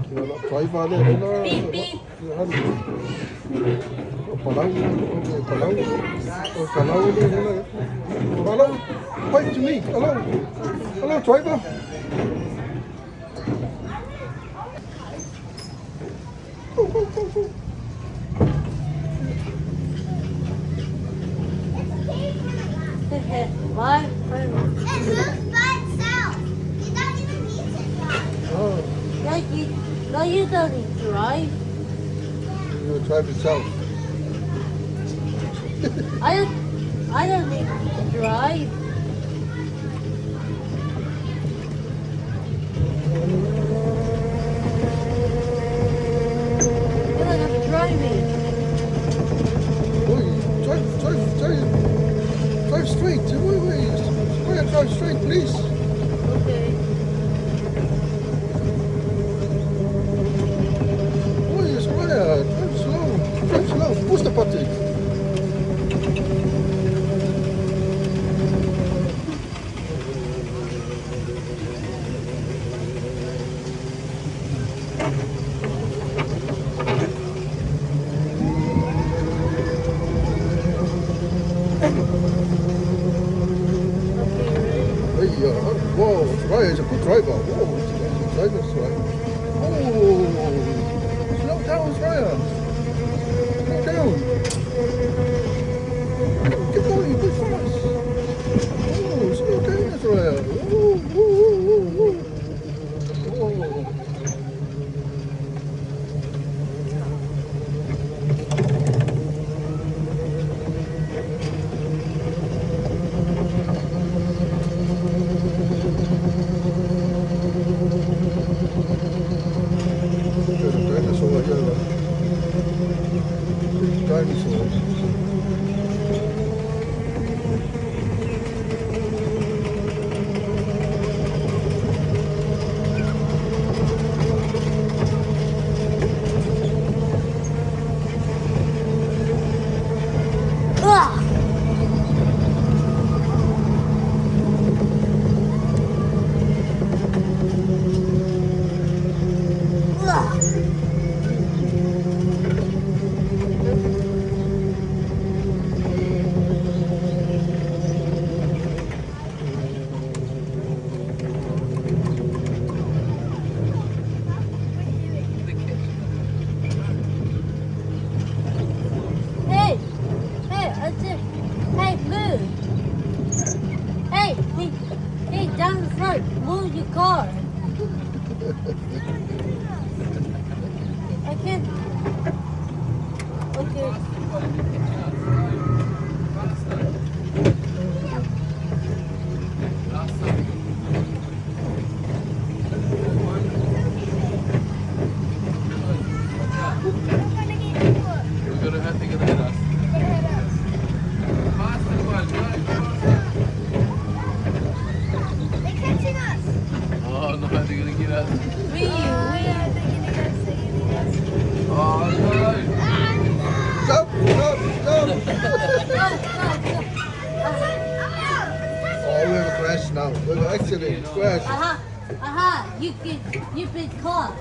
driver there. Beep, beep. Hello, wait to me. Hello, hello, driver. Go, go, go, go. Why? It moves by itself. You don't even need to drive. Oh, No, you don't need to drive. you drive yourself. I don't need to drive. You don't have to drive me. Oh, drive straight. Wait. Drive straight, please. Okay. Oi, Azariah, drive slow. Push the button. Whoa, Azariah is a good driver. Whoa, he's a good driver, Azariah. Oh, slow down, Azariah. Slow down. Keep going, go fast. Oh, slow down, Azariah. Whoa. Dinosaurs. Ugh. Hey, move. Hey, down the front, move your car. I can't. Okay. Stop. Oh, we have a crash now. We have an accident. Crash. You been caught.